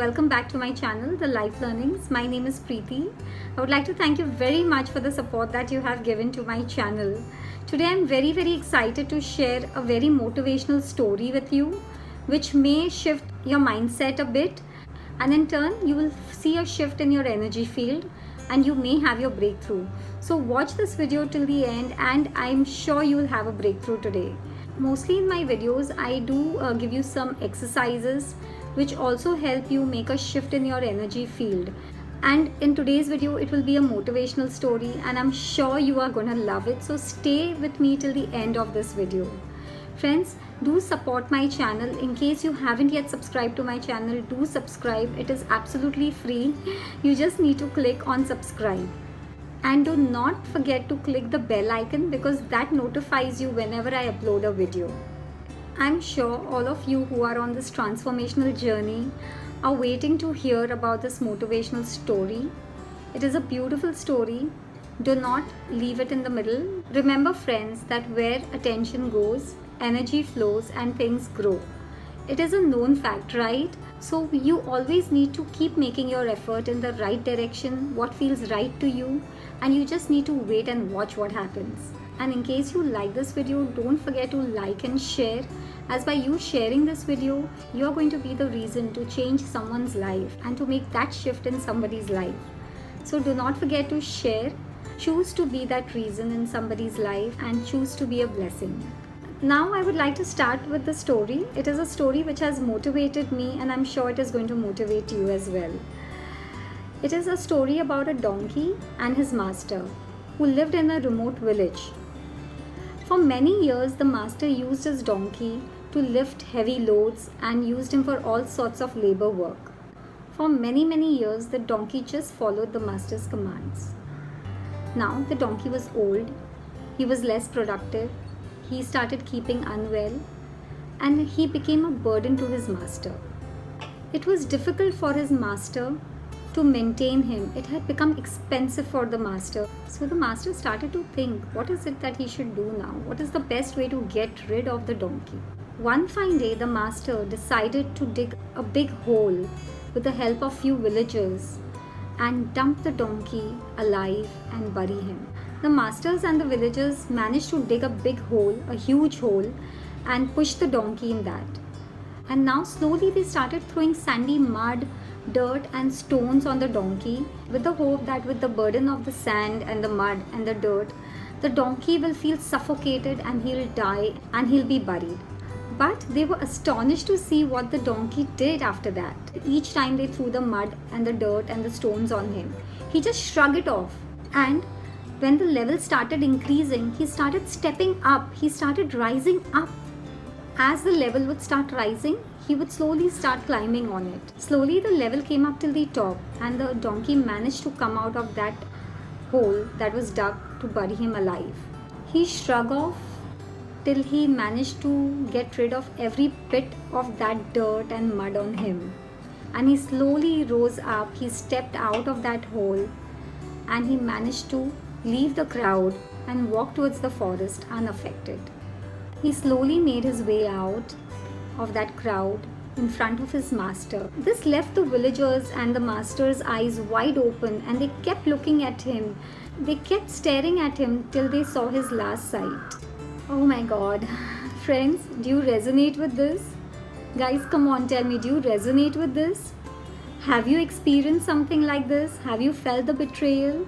welcome back to my channel, The Life Learnings. My name is Preeti. I would like to thank you very much for the support that you have given to my channel. Today I'm very excited to share a very motivational story with you, which may shift your mindset a bit, and in turn you will see a shift in your energy field and you may have your breakthrough. So watch this video till the end and I'm sure you will have a breakthrough today. Mostly in my videos I do give you some exercises which also help you make a shift in your energy field, and in today's video it will be a motivational story and I'm sure you are gonna love it. So stay with me till the end of this video. Friends, do support my channel. In case you haven't yet subscribed to my channel, do subscribe. It is absolutely free. You just need to click on subscribe. And do not forget to click the bell icon because that notifies you whenever I upload a video. I'm sure all of you who are on this transformational journey are waiting to hear about this motivational story. It is a beautiful story. Do not leave it in the middle. Remember friends, that where attention goes, energy flows and things grow. It is a known fact, right? So you always need to keep making your effort in the right direction, what feels right to you, and you just need to wait and watch what happens. And in case you like this video, don't forget to like and share, as by you sharing this video, you are going to be the reason to change someone's life and to make that shift in somebody's life. So do not forget to share, choose to be that reason in somebody's life and choose to be a blessing. Now I would like to start with the story. It is a story which has motivated me and I'm sure it is going to motivate you as well. It is a story about a donkey and his master who lived in a remote village. For many years, the master used his donkey to lift heavy loads and used him for all sorts of labor work. For many years, the donkey just followed the master's commands. Now the donkey was old, he was less productive, he started keeping unwell, and he became a burden to his master. It was difficult for his master to maintain him. It had become expensive for the master. So the master started to think, what is it that he should do now? What is the best way to get rid of the donkey? One fine day, the master decided to dig a big hole with the help of few villagers and dump the donkey alive and bury him. The masters and the villagers managed to dig a big hole, a huge hole, and push the donkey in that. And now slowly they started throwing sandy mud, dirt and stones on the donkey with the hope that with the burden of the sand and the mud and the dirt, the donkey will feel suffocated and he'll die and he'll be buried. But they were astonished to see what the donkey did after that. Each time they threw the mud and the dirt and the stones on him, he just shrugged it off. And when the level started increasing, he started stepping up, he started rising up. As the level would start rising, he would slowly start climbing on it. Slowly the level came up till the top and the donkey managed to come out of that hole that was dug to bury him alive. He shrugged off till he managed to get rid of every bit of that dirt and mud on him. And he slowly rose up, he stepped out of that hole and he managed to leave the crowd and walk towards the forest unaffected. He slowly made his way out of that crowd in front of his master. This left the villagers and the master's eyes wide open and they kept looking at him. They kept staring at him till they saw his last sight. Oh my God. Friends, do you resonate with this? Guys, come on, tell me, do you resonate with this? Have you experienced something like this? Have you felt the betrayal?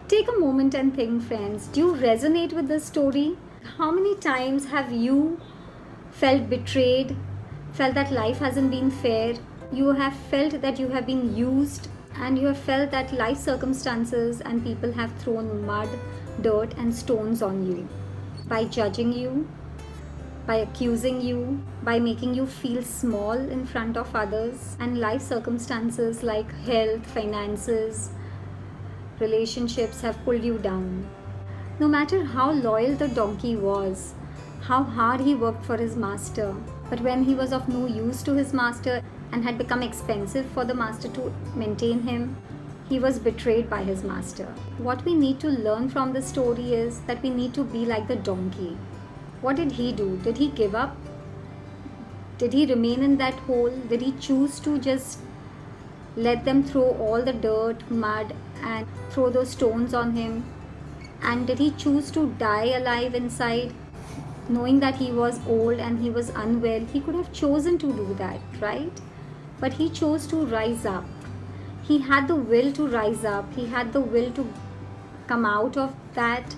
Take a moment and think, friends. Do you resonate with this story? How many times have you felt betrayed, felt that life hasn't been fair? You have felt that you have been used, and you have felt that life circumstances and people have thrown mud, dirt and stones on you by judging you, by accusing you, by making you feel small in front of others, and life circumstances like health, finances, relationships have pulled you down. No matter how loyal the donkey was, how hard he worked for his master, but when he was of no use to his master and had become expensive for the master to maintain him, he was betrayed by his master. What we need to learn from this story is that we need to be like the donkey. What did he do? Did he give up? Did he remain in that hole? Did he choose to just let them throw all the dirt, mud, and throw those stones on him? And did he choose to die alive inside, knowing that he was old and he was unwell? He could have chosen to do that, right? But he chose to rise up. He had the will to rise up. He had the will to come out of that.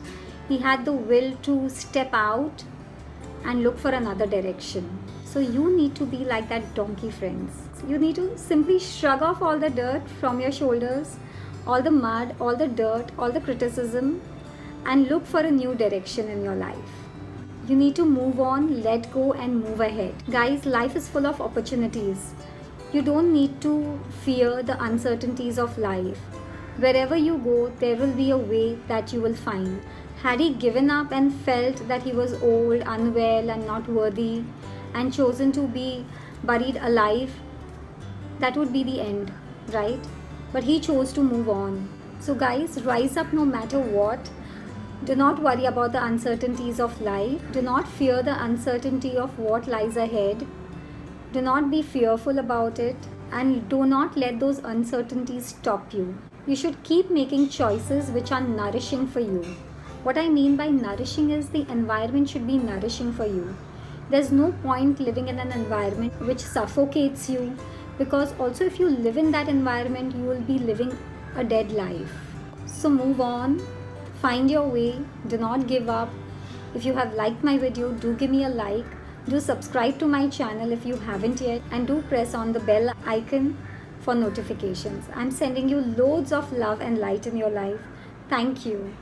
He had the will to step out and look for another direction. So you need to be like that donkey, friends. You need to simply shrug off all the dirt from your shoulders, all the mud, all the dirt, all the criticism, and look for a new direction in your life. You need to move on, let go, and move ahead. Guys, life is full of opportunities. You don't need to fear the uncertainties of life. Wherever you go, there will be a way that you will find. Had he given up and felt that he was old, unwell, and not worthy, and chosen to be buried alive, that would be the end, right? But he chose to move on. So guys, rise up no matter what. Do not worry about the uncertainties of life. Do not fear the uncertainty of what lies ahead. Do not be fearful about it, and do not let those uncertainties stop you. You should keep making choices which are nourishing for you. What I mean by nourishing is the environment should be nourishing for you. There's no point living in an environment which suffocates you, because also if you live in that environment, you will be living a dead life. So move on, find your way, do not give up. If you have liked my video, do give me a like. Do subscribe to my channel if you haven't yet, and do press on the bell icon for notifications. I'm sending you loads of love and light in your life. Thank you.